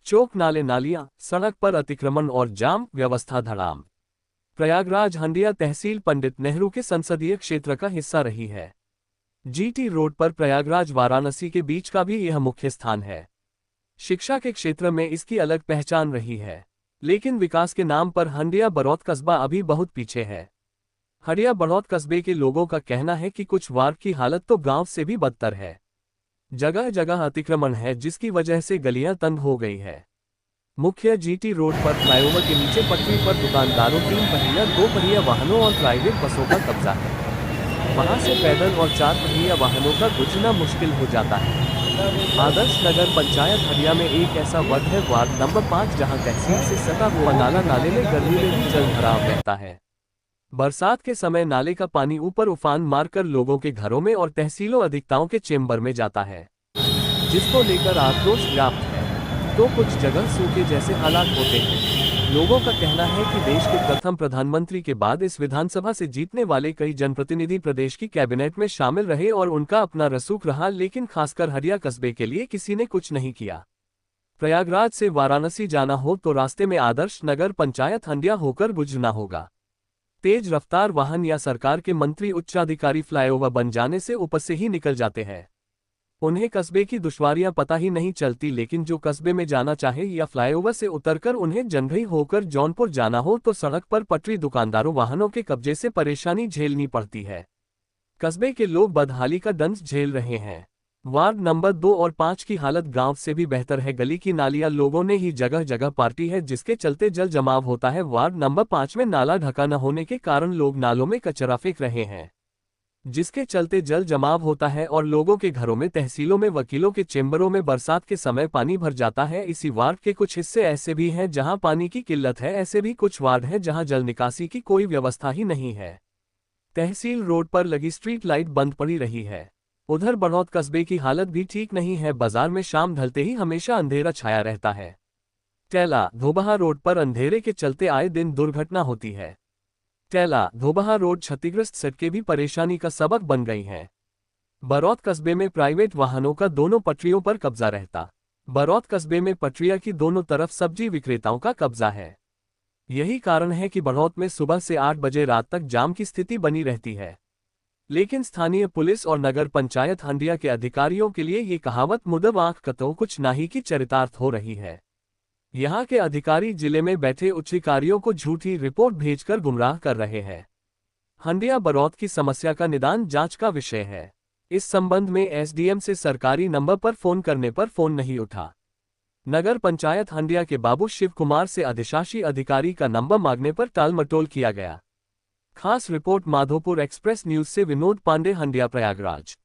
चौक नाले नालियां, सड़क पर अतिक्रमण और जाम, व्यवस्था धड़ाम। प्रयागराज हंडिया तहसील पंडित नेहरू के संसदीय क्षेत्र का हिस्सा रही है। जीटी रोड पर प्रयागराज वाराणसी के बीच का भी यह मुख्य स्थान है। शिक्षा के क्षेत्र में इसकी अलग पहचान रही है, लेकिन विकास के नाम पर हंडिया बरौत कस्बा अभी बहुत पीछे है। हंडिया बरौत कस्बे के लोगों का कहना है कि कुछ वार्ड की हालत तो गांव से भी बदतर है। जगह जगह अतिक्रमण है, जिसकी वजह से गलियां तंग हो गई है। मुख्य जीटी रोड पर फ्लाईओवर के नीचे पटरी पर दुकानदारों, 3 पहिया 2 पहिया वाहनों और प्राइवेट बसों का कब्जा है। वहां से पैदल और 4 पहिया वाहनों का गुजरना मुश्किल हो जाता है। आदर्श नगर पंचायत हंडिया में एक ऐसा वार्ड है, वार्ड नंबर 5, जहां तहसील से सटा हुआ नाला नाले में गर्मी में भी जल भराव रहता है। बरसात के समय नाले का पानी ऊपर उफान मारकर लोगों के घरों में और तहसीलों अधिवक्ताओं के चेंबर में जाता है, जिसको लेकर आक्रोश व्याप्त है। तो कुछ जगह सूखे जैसे हालात होते हैं। लोगों का कहना है कि देश के प्रथम प्रधानमंत्री के बाद इस विधानसभा से जीतने वाले कई जनप्रतिनिधि प्रदेश की कैबिनेट में शामिल रहे और उनका अपना रसूख रहा, लेकिन खासकर हंडिया कस्बे के लिए किसी ने कुछ नहीं किया। प्रयागराज से वाराणसी जाना हो तो रास्ते में आदर्श नगर पंचायत हंडिया होकर गुजरना होगा। तेज रफ्तार वाहन या सरकार के मंत्री उच्चाधिकारी फ्लाईओवर बन जाने से ऊपर से ही निकल जाते हैं। उन्हें कस्बे की दुश्वारियां पता ही नहीं चलती, लेकिन जो कस्बे में जाना चाहे या फ्लाईओवर से उतरकर उन्हें जंघई होकर जौनपुर जाना हो तो सड़क पर पटरी, दुकानदारों, वाहनों के कब्जे से परेशानी झेलनी पड़ती है। कस्बे के लोग बदहाली का दंश झेल रहे हैं। वार्ड नंबर 2 और 5 की हालत गांव से भी बेहतर है। गली की नालियां लोगों ने ही जगह जगह पाटी है, जिसके चलते जल जमाव होता है। वार्ड नंबर 5 में नाला ढका न होने के कारण लोग नालों में कचरा फेंक रहे हैं, जिसके चलते जल जमाव होता है और लोगों के घरों में, तहसीलों में, वकीलों के चेंबरों में बरसात के समय पानी भर जाता है। इसी वार्ड के कुछ हिस्से ऐसे भी हैं जहां पानी की किल्लत है। ऐसे भी कुछ वार्ड हैं जहां जल निकासी की कोई व्यवस्था ही नहीं है। तहसील रोड पर लगी स्ट्रीट लाइट बंद पड़ी रही है। उधर बरौत कस्बे की हालत भी ठीक नहीं है। बाजार में शाम ढलते ही हमेशा अंधेरा छाया रहता है। टैला धोबहा रोड पर अंधेरे के चलते आए दिन दुर्घटना होती है। टैला धोबहा रोड क्षतिग्रस्त सड़कें भी परेशानी का सबक बन गई हैं। बरौत कस्बे में प्राइवेट वाहनों का दोनों पटरियों पर कब्जा रहता। बरौत कस्बे में पटरिया की दोनों तरफ सब्जी विक्रेताओं का कब्जा है। यही कारण है कि बरौत में सुबह से 8 बजे रात तक जाम की स्थिति बनी रहती है। लेकिन स्थानीय पुलिस और नगर पंचायत हंडिया के अधिकारियों के लिए ये कहावत मुदब आंख कतो कुछ नाही की चरितार्थ हो रही है। यहाँ के अधिकारी जिले में बैठे उच्चाधिकारियों को झूठी रिपोर्ट भेजकर गुमराह कर रहे हैं। हंडिया बरौत की समस्या का निदान जांच का विषय है। इस संबंध में एसडीएम से सरकारी नंबर पर फोन करने पर फोन नहीं उठा। नगर पंचायत हंडिया के बाबू शिव कुमार से अधिशासी अधिकारी का नंबर मांगने पर टालमटोल किया गया। खास रिपोर्ट माधोपुर एक्सप्रेस न्यूज से विनोद पांडे, हंडिया, प्रयागराज।